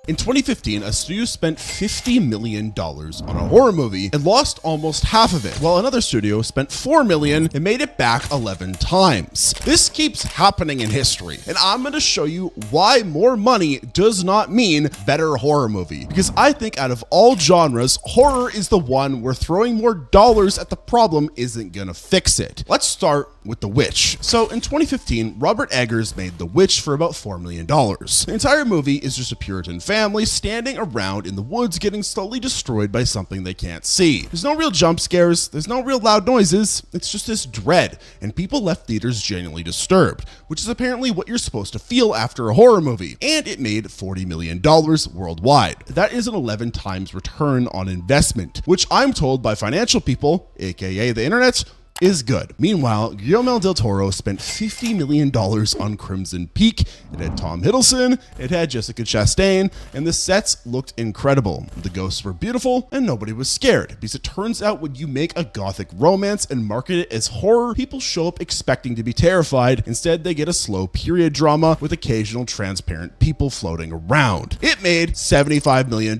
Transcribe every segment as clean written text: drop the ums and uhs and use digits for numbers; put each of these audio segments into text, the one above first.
In 2015, a studio spent $50 million on a horror movie and lost almost half of it, while another studio spent $4 million and made it back 11 times. This keeps happening in history, and I'm going to show you why more money does not mean better horror movie. Because I think out of all genres, horror is the one where throwing more dollars at the problem isn't going to fix it. Let's start with The Witch. So in 2015, Robert Eggers made The Witch for about $4 million. The entire movie is just a Puritan family standing around in the woods getting slowly destroyed by something they can't see. There's no real jump scares, there's no real loud noises, it's just this dread, and people left theaters genuinely disturbed, which is apparently what you're supposed to feel after a horror movie, and it made $40 million worldwide. That is an 11 times return on investment, which I'm told by financial people, aka the internet, is good. Meanwhile, Guillermo del Toro spent $50 million on Crimson Peak. It had Tom Hiddleston, it had Jessica Chastain, and the sets looked incredible. The ghosts were beautiful, and nobody was scared, because it turns out when you make a gothic romance and market it as horror, people show up expecting to be terrified. Instead, they get a slow period drama with occasional transparent people floating around. It made $75 million,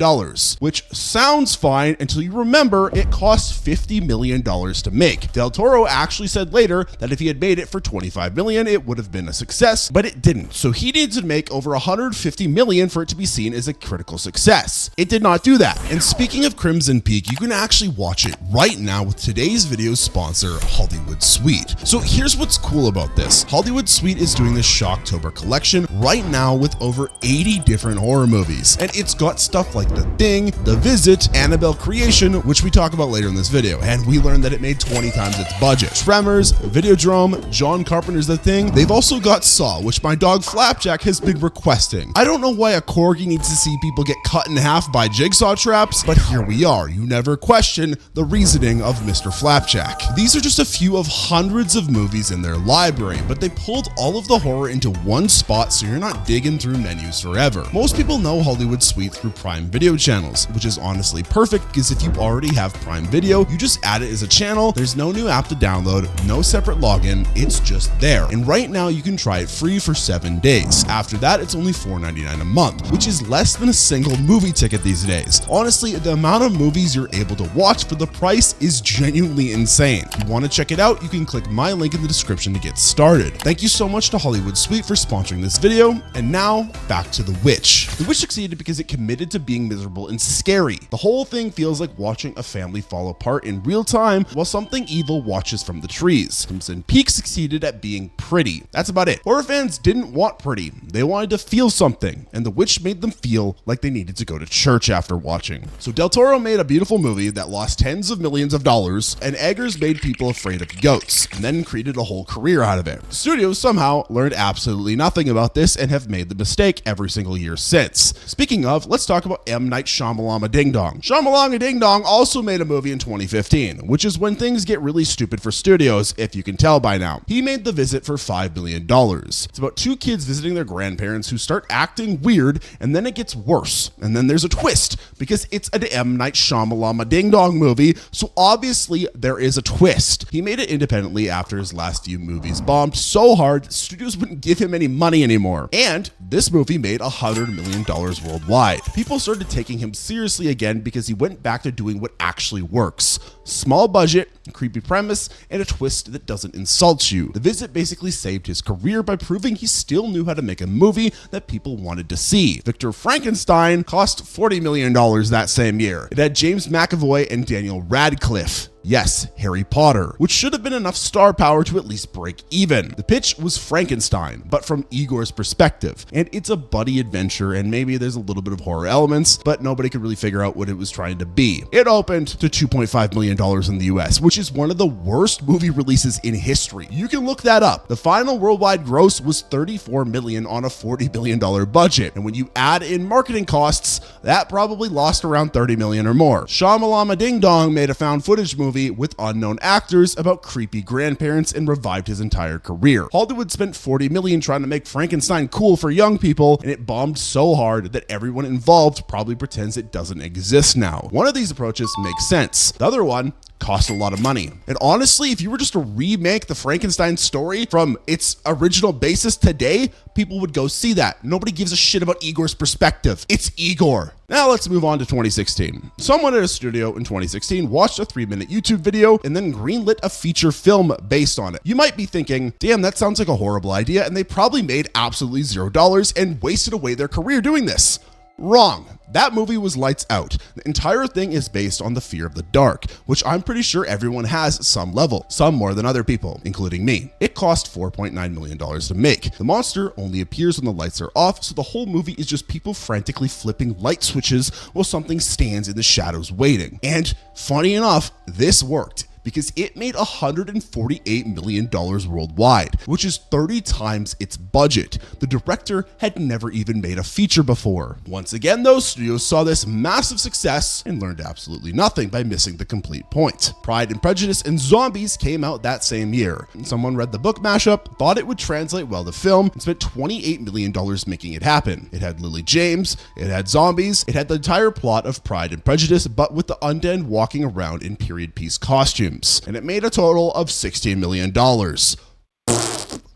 which sounds fine until you remember it cost $50 million to make. Del Toro actually said later that if he had made it for $25 million, it would have been a success, but it didn't. So he needs to make over $150 million for it to be seen as a critical success. It did not do that. And speaking of Crimson Peak, you can actually watch it right now with today's video sponsor, Hollywood Suite. So here's what's cool about this. Hollywood Suite is doing the Shocktober collection right now with over 80 different horror movies. And it's got stuff like The Thing, The Visit, Annabelle Creation, which we talk about later in this video. And we learned that it made 20 times its budget. Tremors, Videodrome, John Carpenter's The Thing. They've also got Saw, which my dog Flapjack has been requesting. I don't know why a corgi needs to see people get cut in half by jigsaw traps, but here we are. You never question the reasoning of Mr. Flapjack. These are just a few of hundreds of movies in their library, but they pulled all of the horror into one spot so you're not digging through menus forever. Most people know Hollywood Suite through Prime Video channels, which is honestly perfect because if you already have Prime Video, you just add it as a channel. There's no new app to download, no separate login, it's just there. And right now you can try it free for 7 days. After that, it's only $4.99 a month, which is less than a single movie ticket these days. Honestly, the amount of movies you're able to watch for the price is genuinely insane. If you want to check it out, you can click my link in the description to get started. Thank you so much to Hollywood Suite for sponsoring this video, and now back to The Witch. The Witch succeeded because it committed to being miserable and scary. The whole thing feels like watching a family fall apart in real time while something evil watches from the trees. Crimson Peak succeeded at being pretty. That's about it. Horror fans didn't want pretty. They wanted to feel something, and The Witch made them feel like they needed to go to church after watching. So Del Toro made a beautiful movie that lost tens of millions of dollars, and Eggers made people afraid of goats, and then created a whole career out of it. Studios somehow learned absolutely nothing about this and have made the mistake every single year since. Speaking of, let's talk about M. Night Shyamalan Ding Dong. Shyamalan Ding Dong also made a movie in 2015, which is when things get really stupid for studios, if you can tell by now. He made The Visit for $5 million. It's about two kids visiting their grandparents who start acting weird, and then it gets worse. And then there's a twist, because it's an M. Night Shyamalan Ding Dong movie, so obviously there is a twist. He made it independently after his last few movies bombed so hard, studios wouldn't give him any money anymore. And this movie made $100 million worldwide. People started taking him seriously again because he went back to doing what actually works. Small budget, creepy premise, and a twist that doesn't insult you. The Visit basically saved his career by proving he still knew how to make a movie that people wanted to see. Victor Frankenstein cost $40 million that same year. It had James McAvoy and Daniel Radcliffe. Yes, Harry Potter, which should have been enough star power to at least break even. The pitch was Frankenstein, but from Igor's perspective, and it's a buddy adventure, and maybe there's a little bit of horror elements, but nobody could really figure out what it was trying to be. It opened to $2.5 million in the US, which is one of the worst movie releases in history. You can look that up. The final worldwide gross was $34 million on a $40 billion budget, and when you add in marketing costs, that probably lost around $30 million or more. Shyamalan Ding Dong made a found footage movie with unknown actors about creepy grandparents and revived his entire career. Hollywood spent $40 million trying to make Frankenstein cool for young people, and it bombed so hard that everyone involved probably pretends it doesn't exist now. One of these approaches makes sense. The other one cost a lot of money. And honestly, if you were just to remake the Frankenstein story from its original basis today, people would go see that. Nobody gives a shit about Igor's perspective. It's Igor. Now let's move on to 2016. Someone at a studio in 2016 watched a 3-minute YouTube video and then greenlit a feature film based on it. You might be thinking, damn, that sounds like a horrible idea, and they probably made absolutely $0 and wasted away their career doing this. Wrong. That movie was Lights Out. The entire thing is based on the fear of the dark, which I'm pretty sure everyone has at some level, some more than other people, including me. It cost $4.9 million to make. The monster only appears when the lights are off, so the whole movie is just people frantically flipping light switches while something stands in the shadows waiting. And funny enough, this worked, because it made $148 million worldwide, which is 30 times its budget. The director had never even made a feature before. Once again, those studios saw this massive success and learned absolutely nothing by missing the complete point. Pride and Prejudice and Zombies came out that same year. Someone read the book mashup, thought it would translate well to film, and spent $28 million making it happen. It had Lily James, it had zombies, it had the entire plot of Pride and Prejudice, but with the undead walking around in period piece costumes. And it made a total of $16 million.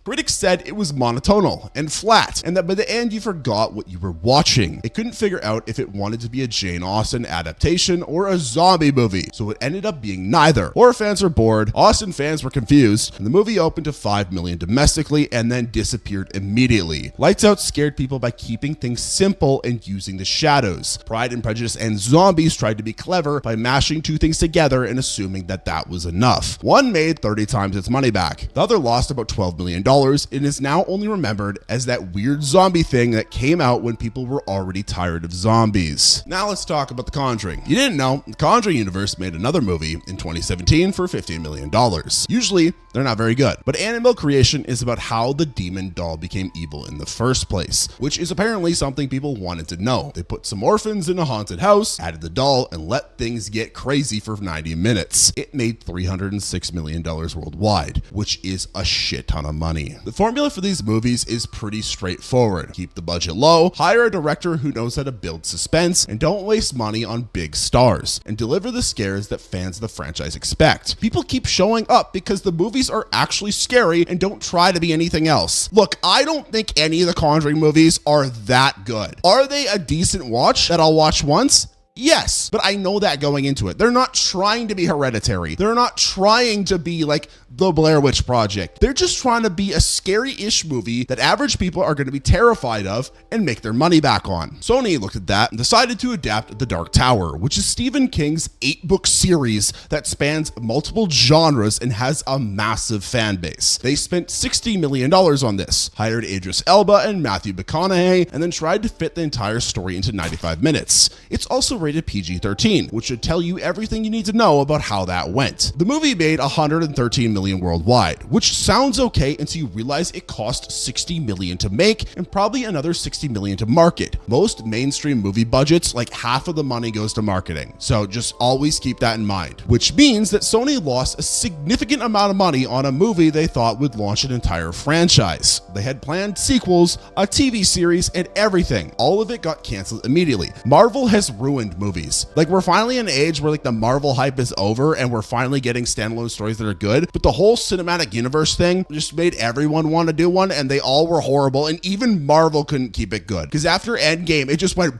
Critics said it was monotonal and flat, and that by the end you forgot what you were watching. It couldn't figure out if it wanted to be a Jane Austen adaptation or a zombie movie, so it ended up being neither. Horror fans were bored, Austen fans were confused, and the movie opened to $5 million domestically and then disappeared immediately. Lights Out scared people by keeping things simple and using the shadows. Pride and Prejudice and Zombies tried to be clever by mashing two things together and assuming that that was enough. One made 30 times its money back. The other lost about $12 million and is now only remembered as that weird zombie thing that came out when people were already tired of zombies. Now let's talk about The Conjuring. You didn't know, the Conjuring universe made another movie in 2017 for $15 million. Usually, they're not very good, but Annabelle creation is about how the demon doll became evil in the first place, which is apparently something people wanted to know. They put some orphans in a haunted house, added the doll, and let things get crazy for 90 minutes. It made $306 million worldwide, which is a shit ton of money. The formula for these movies is pretty straightforward. Keep the budget low, hire a director who knows how to build suspense, and don't waste money on big stars, and deliver the scares that fans of the franchise expect. People keep showing up because the movies are actually scary and don't try to be anything else. Look, I don't think any of the Conjuring movies are that good. Are they a decent watch that I'll watch once? Yes, but I know that going into it. They're not trying to be Hereditary. They're not trying to be like the Blair Witch Project. They're just trying to be a scary-ish movie that average people are going to be terrified of and make their money back on. Sony looked at that and decided to adapt The Dark Tower, which is Stephen King's 8-book series that spans multiple genres and has a massive fan base. They spent $60 million on this, hired Idris Elba and Matthew McConaughey, and then tried to fit the entire story into 95 minutes. It's also rated PG-13, which should tell you everything you need to know about how that went. The movie made $113 million worldwide, which sounds okay until you realize it cost $60 million to make and probably another $60 million to market. Most mainstream movie budgets, like half of the money goes to marketing, so just always keep that in mind. Which means that Sony lost a significant amount of money on a movie they thought would launch an entire franchise. They had planned sequels, a TV series, and everything. All of it got canceled immediately. Marvel has ruined movies. Like, we're finally in an age where like the Marvel hype is over and we're finally getting standalone stories that are good, but the whole cinematic universe thing just made everyone want to do one, and they all were horrible, and even Marvel couldn't keep it good because after Endgame it just went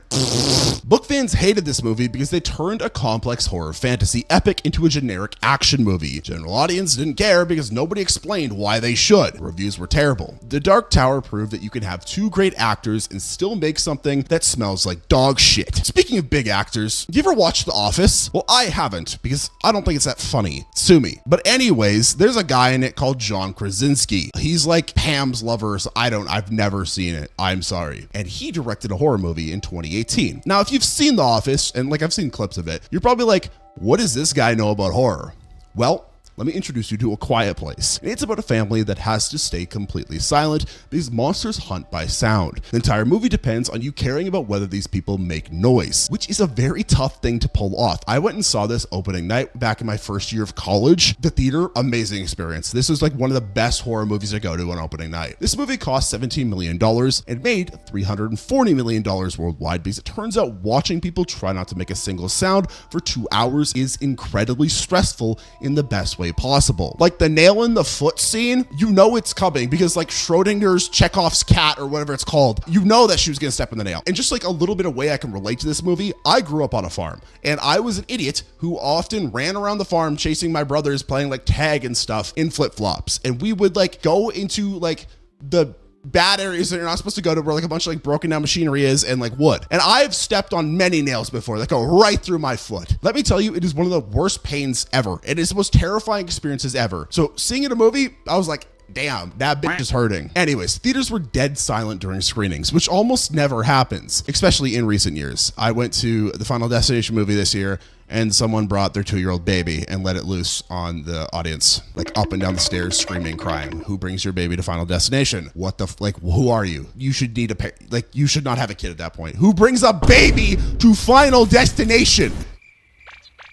Book fans hated this movie because they turned a complex horror fantasy epic into a generic action movie. General audience didn't care because nobody explained why they should. Reviews were terrible. The Dark Tower proved that you can have two great actors and still make something that smells like dog shit. Speaking of big actors, have you ever watched The Office? Well, I haven't because I don't think it's that funny. Sue me. But anyways, there's a guy in it called John Krasinski. He's like Pam's lover, so I've never seen it. I'm sorry. And he directed a horror movie in 2018. Now, if you've seen The Office, and like I've seen clips of it, you're probably like, what does this guy know about horror? Well, let me introduce you to A Quiet Place. And it's about a family that has to stay completely silent because monsters hunt by sound. The entire movie depends on you caring about whether these people make noise, which is a very tough thing to pull off. I went and saw this opening night back in my first year of college. The theater, amazing experience. This was like one of the best horror movies to go to on opening night. This movie cost $17 million and made $340 million worldwide because it turns out watching people try not to make a single sound for 2 hours is incredibly stressful in the best way possible. Like the nail in the foot scene, you know it's coming because like Schrodinger's Chekhov's cat or whatever it's called, you know that she was gonna step in the nail. And just like a little bit of way I can relate to this movie, I grew up on a farm and I was an idiot who often ran around the farm chasing my brothers playing like tag and stuff in flip-flops. And we would like go into like the bad areas that you're not supposed to go to where like a bunch of like broken down machinery is and like wood. And I've stepped on many nails before that go right through my foot. Let me tell you, it is one of the worst pains ever. It is the most terrifying experiences ever. So seeing it in a movie, I was like, damn, that bitch is hurting. Anyways, theaters were dead silent during screenings, which almost never happens, especially in recent years. I went to the Final Destination movie this year and someone brought their 2-year-old baby and let it loose on the audience, like up and down the stairs, screaming, crying. Who brings your baby to Final Destination? What the, like, who are you? You should need a, like, you should not have a kid at that point. Who brings a baby to Final Destination?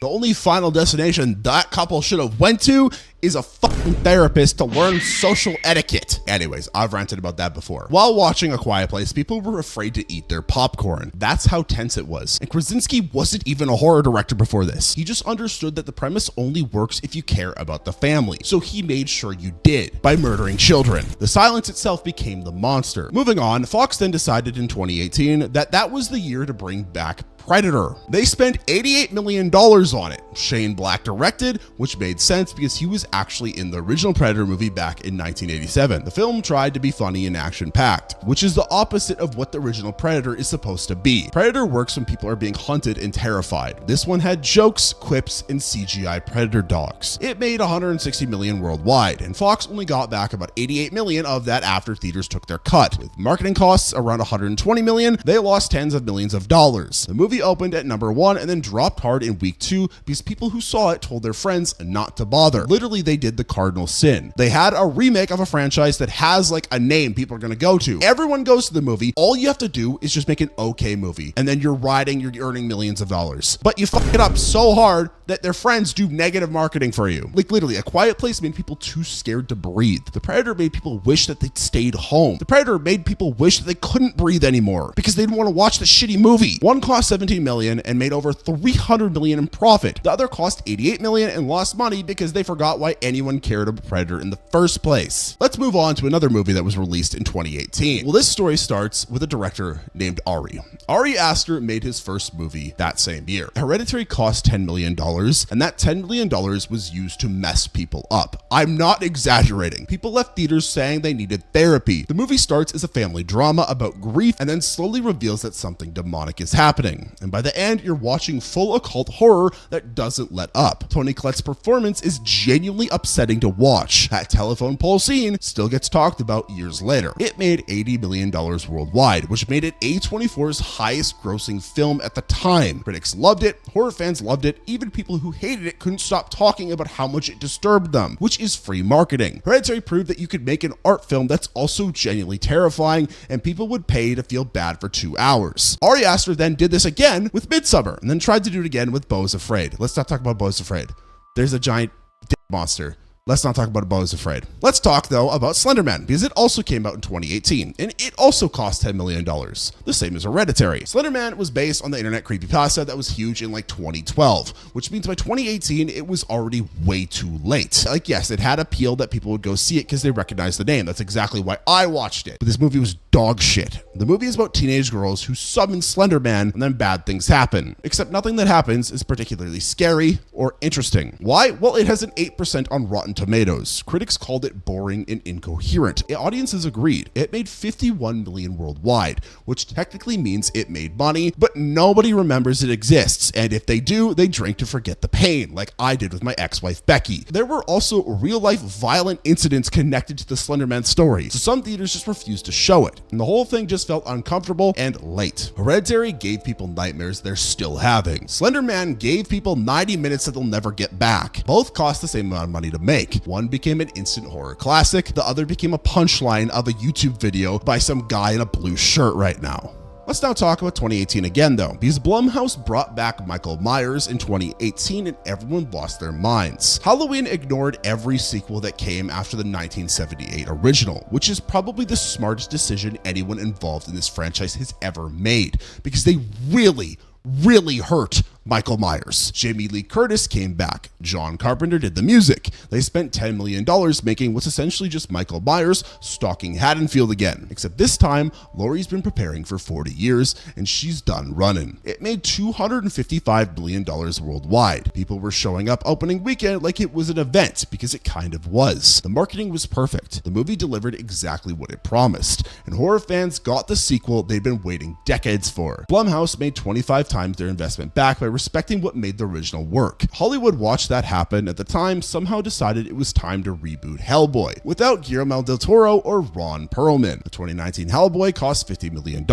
The only Final Destination that couple should have went to is a fucking therapist to learn social etiquette. Anyways, I've ranted about that before. While watching A Quiet Place, people were afraid to eat their popcorn. That's how tense it was. And Krasinski wasn't even a horror director before this. He just understood that the premise only works if you care about the family. So he made sure you did by murdering children. The silence itself became the monster. Moving on, Fox then decided in 2018 that that was the year to bring back Predator. They spent $88 million on it. Shane Black directed, which made sense because he was actually in the original Predator movie back in 1987. The film tried to be funny and action-packed, which is the opposite of what the original Predator is supposed to be. Predator works when people are being hunted and terrified. This one had jokes, quips, and CGI Predator dogs. It made $160 million worldwide, and Fox only got back about $88 million of that after theaters took their cut. With marketing costs around $120 million, they lost tens of millions of dollars. The movie opened at number 1 and then dropped hard in week 2 because people who saw it told their friends not to bother. Literally, they did the cardinal sin. They had a remake of a franchise that has like a name people are gonna go to. Everyone goes to the movie. All you have to do is just make an okay movie, and then you're earning millions of dollars. But you fuck it up so hard that their friends do negative marketing for you. Like literally, A Quiet Place made people too scared to breathe. The Predator made people wish that they'd stayed home. The Predator made people wish that they couldn't breathe anymore because they didn't want to watch the shitty movie. One cost $17 million and made over $300 million in profit. The other cost $88 million and lost money because they forgot why anyone cared about Predator in the first place. Let's move on to another movie that was released in 2018. Well, this story starts with a director named Ari. Ari Aster made his first movie that same year. Hereditary cost $10 million, and that $10 million was used to mess people up. I'm not exaggerating. People left theaters saying they needed therapy. The movie starts as a family drama about grief and then slowly reveals that something demonic is happening. And by the end, you're watching full occult horror that doesn't let up. Toni Collette's performance is genuinely upsetting to watch. That telephone pole scene still gets talked about years later. It made $80 million worldwide, which made it A24's highest grossing film at the time. Critics loved it, horror fans loved it, even people who hated it couldn't stop talking about how much it disturbed them, which is free marketing. Hereditary proved that you could make an art film that's also genuinely terrifying, and people would pay to feel bad for 2 hours. Ari Aster then did this again with Midsummer, and then tried to do it again with Beau's Afraid. Let's not talk about Beau's Afraid. There's a giant dick monster. Let's not talk about Beau's Afraid. Let's talk, though, about Slender Man, because it also came out in 2018, and it also cost $10 million, the same as Hereditary. Slender Man was based on the internet creepypasta that was huge in like 2012, which means by 2018, it was already way too late. Like, yes, it had appeal that people would go see it because they recognized the name. That's exactly why I watched it. But this movie was dog shit. The movie is about teenage girls who summon Slender Man, and then bad things happen. Except nothing that happens is particularly scary or interesting. Why? Well, it has an 8% on Rotten Tomatoes. Critics called it boring and incoherent. Audiences agreed. It made 51 million worldwide, which technically means it made money, but nobody remembers it exists, and if they do, they drink to forget the pain, like I did with my ex-wife Becky. There were also real-life violent incidents connected to the Slender Man story, so some theaters just refused to show it, and the whole thing just felt uncomfortable and late. Hereditary gave people nightmares they're still having. Slender Man gave people 90 minutes that they'll never get back. Both cost the same amount of money to make. One became an instant horror classic, the other became a punchline of a YouTube video by some guy in a blue shirt right now. Let's now talk about 2018 again though, because Blumhouse brought back Michael Myers in 2018 and everyone lost their minds. Halloween ignored every sequel that came after the 1978 original, which is probably the smartest decision anyone involved in this franchise has ever made, because they really hurt Michael Myers. Jamie Lee Curtis came back. John Carpenter did the music. They spent $10 million making what's essentially just Michael Myers stalking Haddonfield again, except this time, Laurie's been preparing for 40 years and she's done running. It made $255 million worldwide. People were showing up opening weekend like it was an event, because it kind of was. The marketing was perfect. The movie delivered exactly what it promised, and horror fans got the sequel they'd been waiting decades for. Blumhouse made 25 times their investment back by respecting what made the original work. Hollywood watched that happen at the time, somehow decided it was time to reboot Hellboy, without Guillermo del Toro or Ron Perlman. The 2019 Hellboy cost $50 million.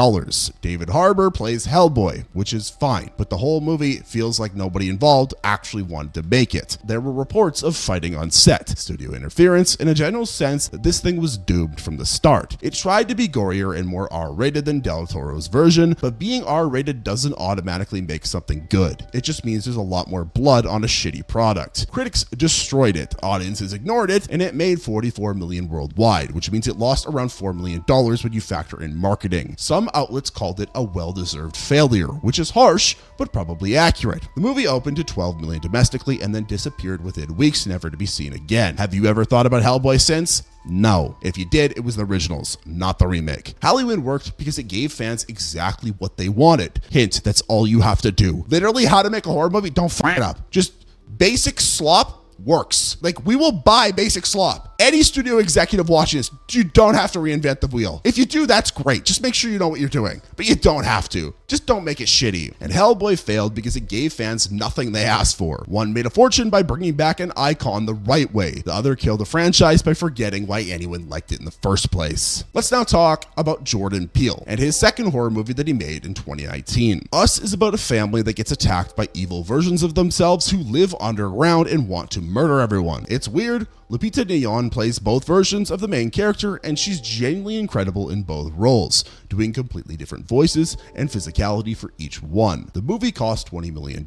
David Harbour plays Hellboy, which is fine, but the whole movie feels like nobody involved actually wanted to make it. There were reports of fighting on set, studio interference, and a general sense that this thing was doomed from the start. It tried to be gorier and more R-rated than del Toro's version, but being R-rated doesn't automatically make something good. It just means there's a lot more blood on a shitty product. Critics destroyed it, audiences ignored it, and it made $44 million worldwide, which means it lost around $4 million when you factor in marketing. Some outlets called it a well-deserved failure, which is harsh, but probably accurate. The movie opened to $12 million domestically and then disappeared within weeks, never to be seen again. Have you ever thought about Hellboy since? No. If you did, it was the originals, not the remake. Halloween worked because it gave fans exactly what they wanted. Hint, that's all you have to do. Literally, how to make a horror movie, don't fuck it up. Just basic slop works. Like, we will buy basic slop. Any studio executive watching this, you don't have to reinvent the wheel. If you do, that's great. Just make sure you know what you're doing, but you don't have to. Just don't make it shitty. And Hellboy failed because it gave fans nothing they asked for. One made a fortune by bringing back an icon the right way. The other killed the franchise by forgetting why anyone liked it in the first place. Let's now talk about Jordan Peele and his second horror movie that he made in 2019. Us is about a family that gets attacked by evil versions of themselves who live underground and want to murder everyone. It's weird. Lupita Nyong'o plays both versions of the main character, and she's genuinely incredible in both roles, doing completely different voices and physicality for each one. The movie cost $20 million,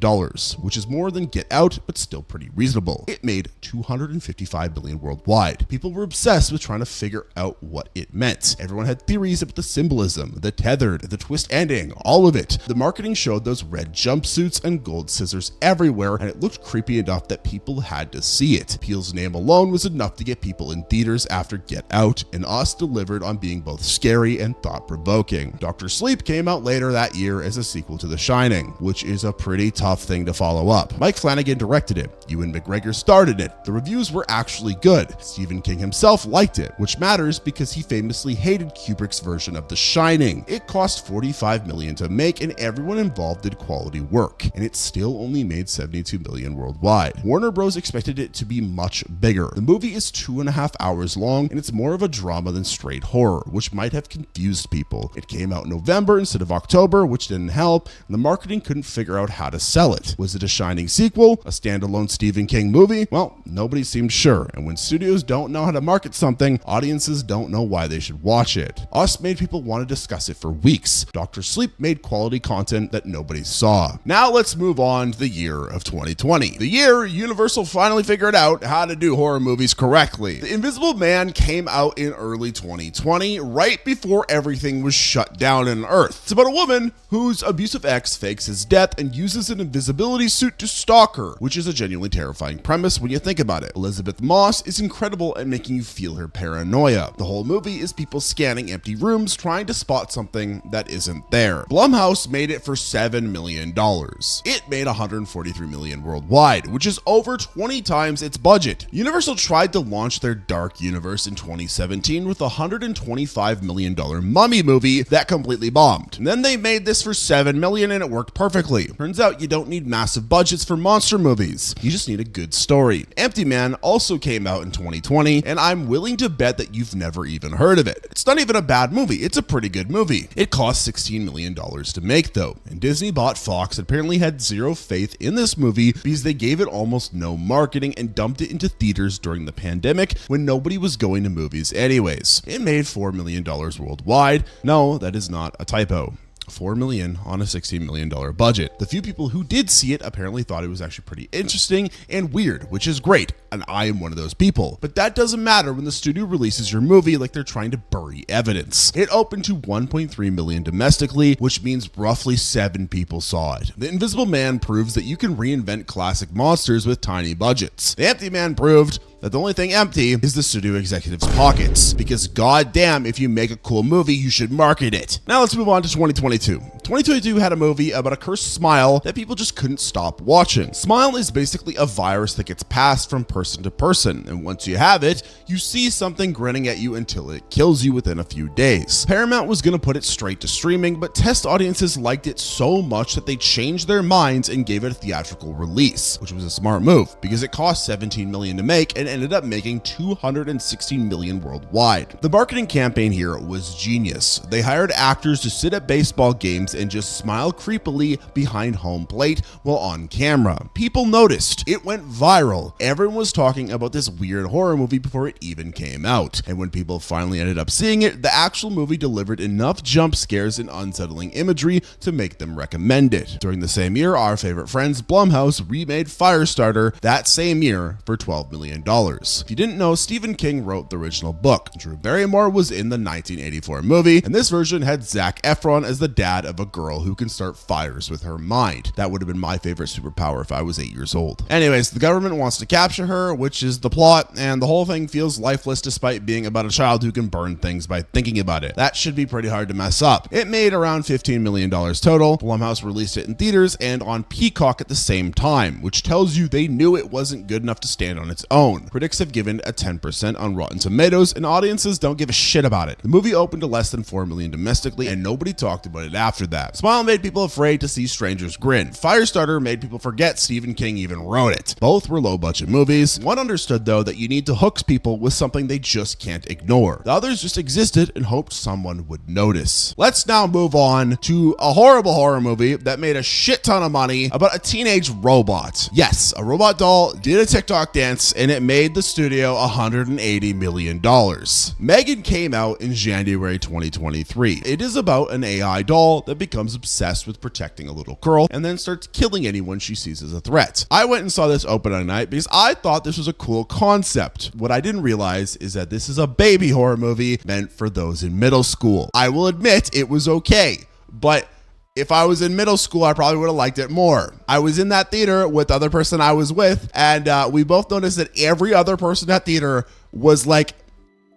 which is more than Get Out, but still pretty reasonable. It made $255 million worldwide. People were obsessed with trying to figure out what it meant. Everyone had theories about the symbolism, the tethered, the twist ending, all of it. The marketing showed those red jumpsuits and gold scissors everywhere, and it looked creepy enough that people had to see it. Peele's name alone was enough to get people in theaters after Get Out, and Us delivered on being both scary and thought-provoking. Dr. Sleep came out later that year as a sequel to The Shining, which is a pretty tough thing to follow up. Mike Flanagan directed it. Ewan McGregor starred it. The reviews were actually good. Stephen King himself liked it, which matters because he famously hated Kubrick's version of The Shining. It cost $45 million to make, and everyone involved did quality work, and it still only made $72 million worldwide. Warner Bros. Expected it to be much bigger. The movie is 2.5 hours long, and it's more of a drama than straight horror, which might have confused people. It came out in November instead of October, which didn't help, and the marketing couldn't figure out how to sell it. Was it a Shining sequel? A standalone Stephen King movie? Well, nobody seemed sure, and when studios don't know how to market something, audiences don't know why they should watch it. Us made people want to discuss it for weeks. Dr. Sleep made quality content that nobody saw. Now let's move on to the year of 2020. The year Universal finally figured out how to do horror movies correctly. The Invisible Man came out in early 2020, right before everything was shut down on Earth. It's about a woman whose abusive ex fakes his death and uses an invisibility suit to stalk her, which is a genuinely terrifying premise when you think about it. Elizabeth Moss is incredible at making you feel her paranoia. The whole movie is people scanning empty rooms trying to spot something that isn't there. Blumhouse made it for $7 million. It made $143 million worldwide, which is over 20 times its budget. Universal tried to launch their dark universe in 2017 with a $125 million Mummy movie that completely bombed. And then they made this for $7 million and it worked perfectly. Turns out you don't need massive budgets for monster movies. You just need a good story. Empty Man also came out in 2020, and I'm willing to bet that you've never even heard of it. It's not even a bad movie. It's a pretty good movie. It cost $16 million to make though, and Disney bought Fox and apparently had zero faith in this movie because they gave it almost no marketing and dumped it into theaters during the pandemic when nobody was going to movies anyways. It made $4 million worldwide. No, that is not a typo. $4 million on a $16 million budget. The few people who did see it apparently thought it was actually pretty interesting and weird, which is great, and I am one of those people. But that doesn't matter when the studio releases your movie like they're trying to bury evidence. It opened to 1.3 million domestically, which means roughly 7 people saw it. The Invisible Man proves that you can reinvent classic monsters with tiny budgets. The Empty Man proved that the only thing empty is the studio executives' pockets, because goddamn, if you make a cool movie, you should market it. Now let's move on to 2022. 2022 had a movie about a cursed smile that people just couldn't stop watching. Smile is basically a virus that gets passed from person to person, and once you have it, you see something grinning at you until it kills you within a few days. Paramount was gonna put it straight to streaming, but test audiences liked it so much that they changed their minds and gave it a theatrical release, which was a smart move because it cost $17 million to make and ended up making $216 million worldwide. The marketing campaign here was genius. They hired actors to sit at baseball games and just smile creepily behind home plate while on camera. People noticed. It went viral. Everyone was talking about this weird horror movie before it even came out. And when people finally ended up seeing it, the actual movie delivered enough jump scares and unsettling imagery to make them recommend it. During the same year, our favorite friends Blumhouse remade Firestarter that same year for $12 million. If you didn't know, Stephen King wrote the original book. Drew Barrymore was in the 1984 movie, and this version had Zac Efron as the dad of a girl who can start fires with her mind. That would have been my favorite superpower if I was 8 years old. Anyways, the government wants to capture her, which is the plot, and the whole thing feels lifeless despite being about a child who can burn things by thinking about it. That should be pretty hard to mess up. It made around $15 million total. Blumhouse released it in theaters and on Peacock at the same time, which tells you they knew it wasn't good enough to stand on its own. Critics have given a 10% on Rotten Tomatoes, and audiences don't give a shit about it. The movie opened to less than $4 million domestically, and nobody talked about it after that. Smile made people afraid to see strangers grin. Firestarter made people forget Stephen King even wrote it. Both were low-budget movies. One understood, though, that you need to hook people with something they just can't ignore. The others just existed and hoped someone would notice. Let's now move on to a horrible horror movie that made a shit ton of money about a teenage robot. Yes, a robot doll did a TikTok dance, and it made the studio $180 million. Megan came out in January 2023. It is about an AI doll that becomes obsessed with protecting a little girl and then starts killing anyone she sees as a threat. I went and saw this opening night because I thought this was a cool concept. What I didn't realize is that this is a baby horror movie meant for those in middle school. I will admit it was okay, but if I was in middle school, I probably would have liked it more. I was in that theater with the other person I was with, and we both noticed that every other person in that theater was like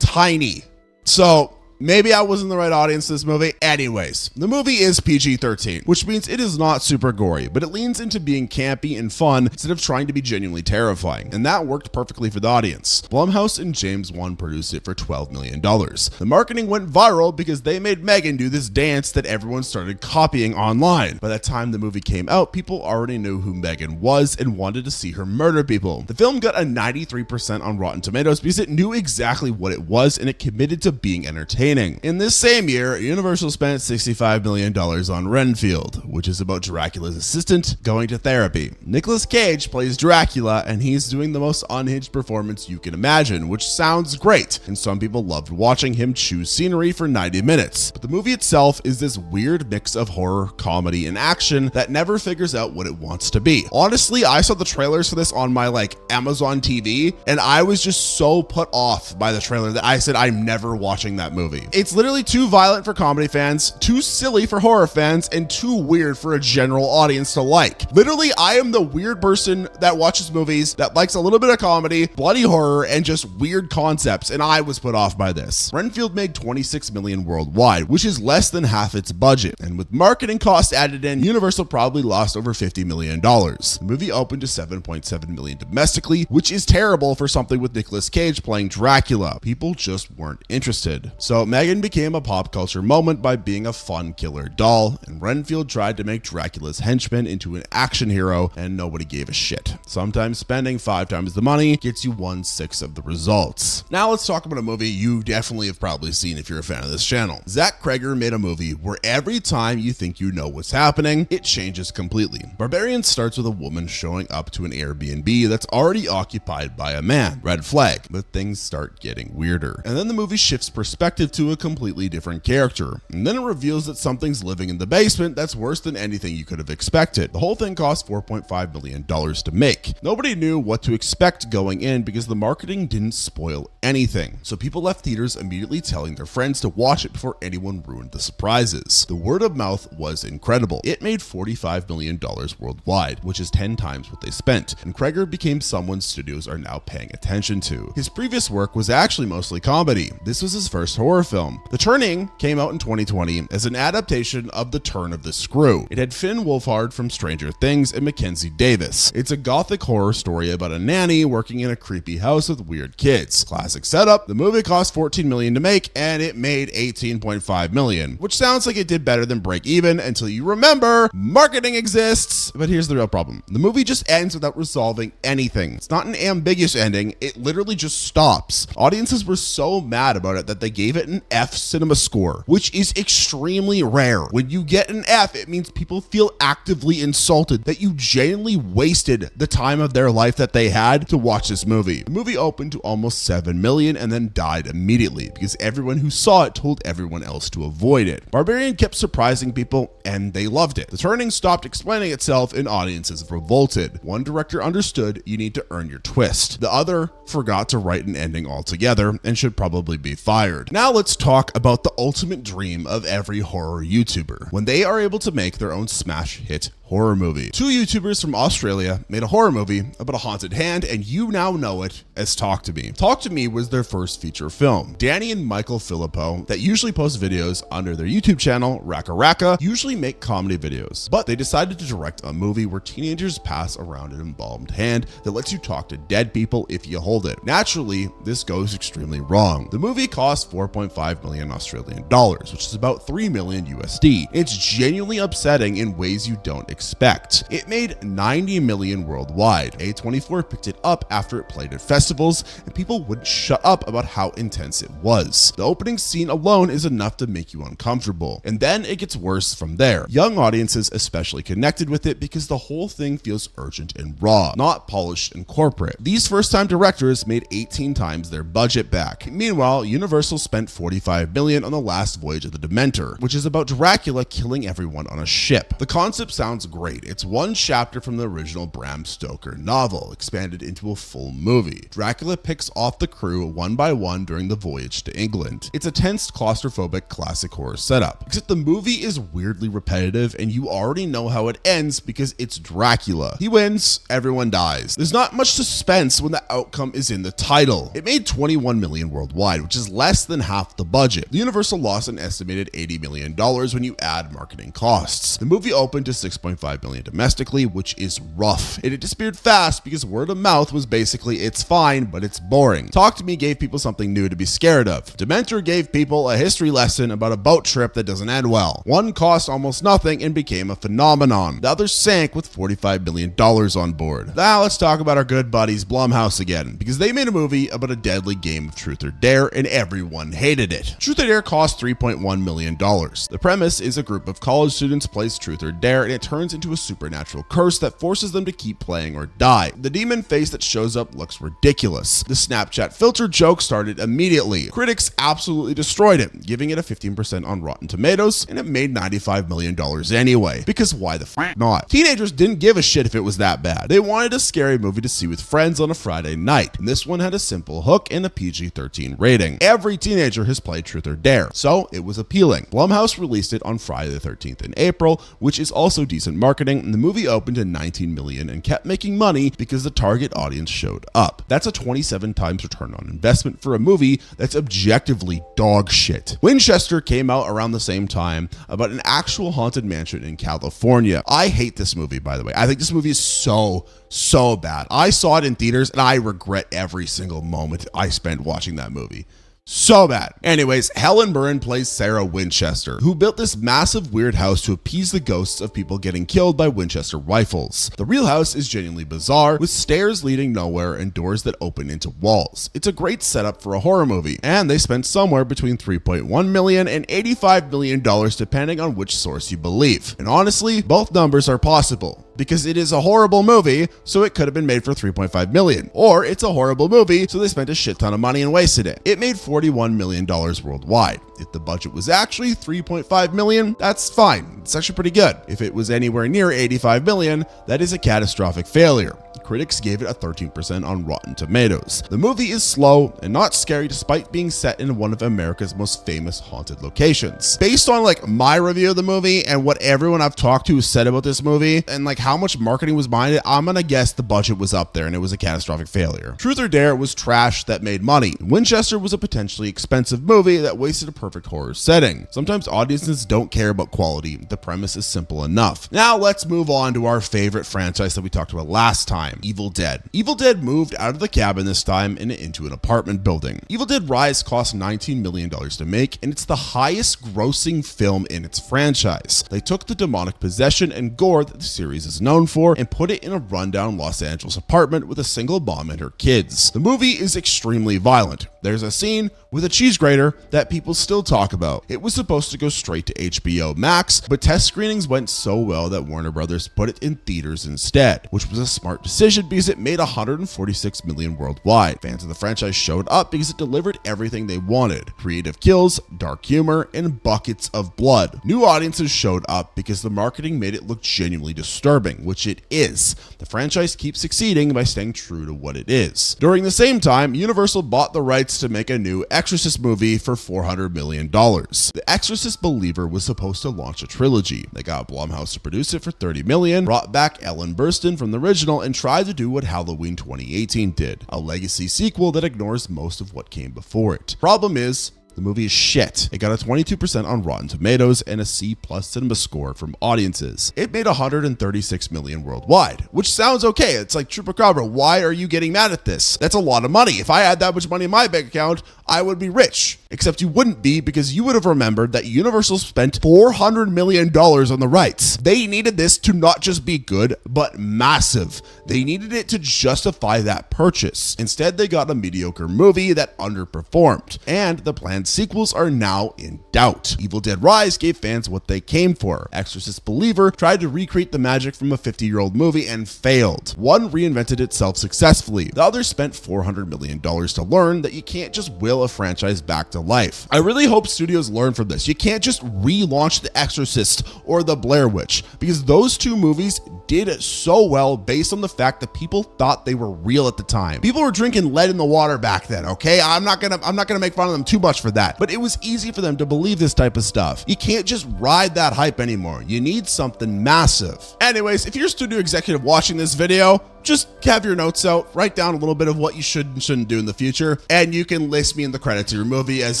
tiny. So maybe I wasn't the right audience for this movie. Anyways, the movie is PG-13, which means it is not super gory, but it leans into being campy and fun instead of trying to be genuinely terrifying, and that worked perfectly for the audience. Blumhouse and James Wan produced it for $12 million. The marketing went viral because they made Megan do this dance that everyone started copying online. By the time the movie came out, people already knew who Megan was and wanted to see her murder people. The film got a 93% on Rotten Tomatoes because it knew exactly what it was and it committed to being entertaining. In this same year, Universal spent $65 million on Renfield, which is about Dracula's assistant going to therapy. Nicolas Cage plays Dracula, and he's doing the most unhinged performance you can imagine, which sounds great, and some people loved watching him choose scenery for 90 minutes. But the movie itself is this weird mix of horror, comedy, and action that never figures out what it wants to be. Honestly, I saw the trailers for this on my Amazon TV, and I was just so put off by the trailer that I said I'm never watching that movie. movie. It's literally too violent for comedy fans, too silly for horror fans, and too weird for a general audience to like. Literally, I am the weird person that watches movies that likes a little bit of comedy, bloody horror, and just weird concepts, and I was put off by this. Renfield made $26 million worldwide, which is less than half its budget, and with marketing costs added in, Universal probably lost over $50 million. The movie opened to $7.7 million domestically, which is terrible for something with Nicolas Cage playing Dracula. People just weren't interested. So Megan became a pop culture moment by being a fun killer doll, and Renfield tried to make Dracula's henchman into an action hero, and nobody gave a shit. Sometimes spending 5 times the money gets you 1/6 of the results. Now let's talk about a movie you definitely have probably seen if you're a fan of this channel. Zach Cregger made a movie where every time you think you know what's happening, it changes completely. Barbarian starts with a woman showing up to an Airbnb that's already occupied by a man. Red flag, but things start getting weirder. And then the movie shifts perspective to a completely different character. And then it reveals that something's living in the basement that's worse than anything you could have expected. The whole thing cost $4.5 million to make. Nobody knew what to expect going in because the marketing didn't spoil anything. So people left theaters immediately telling their friends to watch it before anyone ruined the surprises. The word of mouth was incredible. It made $45 million worldwide, which is 10 times what they spent, and Cregger became someone studios are now paying attention to. His previous work was actually mostly comedy. This was his first horror film. The Turning came out in 2020 as an adaptation of The Turn of the Screw. It had Finn Wolfhard from Stranger Things and Mackenzie Davis. It's a gothic horror story about a nanny working in a creepy house with weird kids. Classic setup. The movie cost $14 million to make, and it made $18.5 million, which sounds like it did better than break even until you remember marketing exists. But here's the real problem. The movie just ends without resolving anything. It's not an ambiguous ending. It literally just stops. Audiences were so mad about it that they gave it an F cinema score, which is extremely rare. When you get an F, it means people feel actively insulted that you genuinely wasted the time of their life that they had to watch this movie. The movie opened to almost $7 million and then died immediately because everyone who saw it told everyone else to avoid it. Barbarian kept surprising people and they loved it. The Turning stopped explaining itself and audiences revolted. One director understood you need to earn your twist. The other forgot to write an ending altogether and should probably be fired. Now let's talk about the ultimate dream of every horror YouTuber, when they are able to make their own smash hit horror movie. 2 YouTubers from Australia made a horror movie about a haunted hand, and you now know it as Talk to Me. Talk to Me was their first feature film. Danny and Michael Filippo, that usually post videos under their YouTube channel, Raka Raka, usually make comedy videos, but they decided to direct a movie where teenagers pass around an embalmed hand that lets you talk to dead people if you hold it. Naturally, this goes extremely wrong. The movie cost 4.5 million Australian dollars, which is about 3 million USD. It's genuinely upsetting in ways you don't expect. It made 90 million worldwide. A24 picked it up after it played at festivals, and people wouldn't shut up about how intense it was. The opening scene alone is enough to make you uncomfortable, and then it gets worse from there. Young audiences especially connected with it because the whole thing feels urgent and raw, not polished and corporate. These first-time directors made 18 times their budget back. Meanwhile, Universal spent 45 million on the last Voyage of the Demeter, which is about Dracula killing everyone on a ship. The concept sounds great. It's one chapter from the original Bram Stoker novel, expanded into a full movie. Dracula picks off the crew one by one during the voyage to England. It's a tense, claustrophobic classic horror setup, except the movie is weirdly repetitive and you already know how it ends because it's Dracula. He wins, everyone dies. There's not much suspense when the outcome is in the title. It made 21 million worldwide, which is less than half the budget. The Universal lost an estimated $80 million when you add marketing costs. The movie opened to 6.5 million domestically, which is rough. It disappeared fast because word of mouth was basically it's fine, but it's boring. Talk to Me gave people something new to be scared of. Demeter gave people a history lesson about a boat trip that doesn't end well. One cost almost nothing and became a phenomenon. The other sank with $45 million on board. Now let's talk about our good buddies Blumhouse again, because they made a movie about a deadly game of Truth or Dare and everyone hated it. Truth or Dare cost $3.1 million. The premise is a group of college students plays Truth or Dare, and it turns turns into a supernatural curse that forces them to keep playing or die. The demon face that shows up looks ridiculous. The Snapchat filter joke started immediately. Critics absolutely destroyed it, giving it a 15% on Rotten Tomatoes, and it made $95 million anyway, because why the f not? Teenagers didn't give a shit if it was that bad. They wanted a scary movie to see with friends on a Friday night, and this one had a simple hook and a PG-13 rating. Every teenager has played Truth or Dare, so it was appealing. Blumhouse released it on Friday the 13th in April, which is also decent marketing, and the movie opened to $19 million and kept making money because the target audience showed up. That's a 27 times return on investment for a movie that's objectively dog shit. Winchester came out around the same time about an actual haunted mansion in California. I hate this movie, by the way. I think this movie is so bad. I saw it in theaters and I regret every single moment I spent watching that movie. So bad. Anyways, Helen Mirren plays Sarah Winchester, who built this massive weird house to appease the ghosts of people getting killed by Winchester rifles. The real house is genuinely bizarre, with stairs leading nowhere and doors that open into walls. It's a great setup for a horror movie, and they spent somewhere between $3.1 million and $85 million depending on which source you believe. And honestly, both numbers are possible, because it is a horrible movie, so it could have been made for $3.5 million. Or it's a horrible movie, so they spent a shit ton of money and wasted it. It made $41 million worldwide. If the budget was actually $3.5 million, that's fine. It's actually pretty good. If it was anywhere near $85 million, that is a catastrophic failure. Critics gave it a 13% on Rotten Tomatoes. The movie is slow and not scary despite being set in one of America's most famous haunted locations. Based on my review of the movie and what everyone I've talked to said about this movie and how much marketing was behind it, I'm gonna guess the budget was up there and it was a catastrophic failure. Truth or Dare was trash that made money. Winchester was a potentially expensive movie that wasted a perfect horror setting. Sometimes audiences don't care about quality. The premise is simple enough. Now let's move on to our favorite franchise that we talked about last time. Evil Dead. Evil Dead moved out of the cabin this time and into an apartment building. Evil Dead Rise cost $19 million to make, and it's the highest grossing film in its franchise. They took the demonic possession and gore that the series is known for and put it in a rundown Los Angeles apartment with a single mom and her kids. The movie is extremely violent. There's a scene with a cheese grater that people still talk about. It was supposed to go straight to HBO Max, but test screenings went so well that Warner Brothers put it in theaters instead, which was a smart decision because it made $146 million worldwide. Fans of the franchise showed up because it delivered everything they wanted: creative kills, dark humor, and buckets of blood. New audiences showed up because the marketing made it look genuinely disturbing, which it is. The franchise keeps succeeding by staying true to what it is. During the same time, Universal bought the rights to make a new Exorcist movie for $400 million. The Exorcist Believer was supposed to launch a trilogy. They got Blumhouse to produce it for $30 million, brought back Ellen Burstyn from the original, and tried to do what Halloween 2018 did, a legacy sequel that ignores most of what came before it. Problem is, the movie is shit. It got a 22% on Rotten Tomatoes and a C+ cinema score from audiences. It made $136 million worldwide, which sounds okay. It's like Chupacabra, why are you getting mad at this? That's a lot of money. If I had that much money in my bank account, I would be rich. Except you wouldn't be, because you would have remembered that Universal spent $400 million on the rights. They needed this to not just be good, but massive. They needed it to justify that purchase. Instead, they got a mediocre movie that underperformed, and the planned sequels are now in doubt. Evil Dead Rise gave fans what they came for. Exorcist Believer tried to recreate the magic from a 50-year-old movie and failed. One reinvented itself successfully. The other spent $400 million to learn that you can't just will a franchise back to life. I really hope studios learn from this. You can't just relaunch The Exorcist or The Blair Witch, because those two movies did it so well based on the fact that people thought they were real at the time. People were drinking lead in the water back then, okay? I'm not gonna make fun of them too much for that, but it was easy for them to believe this type of stuff. You can't just ride that hype anymore. You need something massive. Anyways, if you're a studio executive watching this video, just have your notes out, write down a little bit of what you should and shouldn't do in the future, and you can list me in the credits of your movie as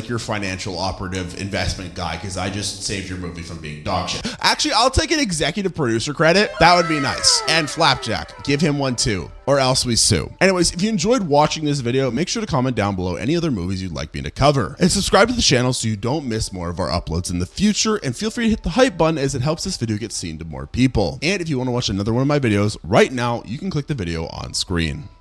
your financial operative investment guy, because I just saved your movie from being dog shit. Actually, I'll take an executive producer credit. That would be nice. And Flapjack, give him one too, or else we sue. Anyways, if you enjoyed watching this video, make sure to comment down below any other movies you'd like me to cover, and subscribe to the channel so you don't miss more of our uploads in the future, and feel free to hit the hype button as it helps this video get seen to more people. And if you want to watch another one of my videos right now, you can click the video on screen.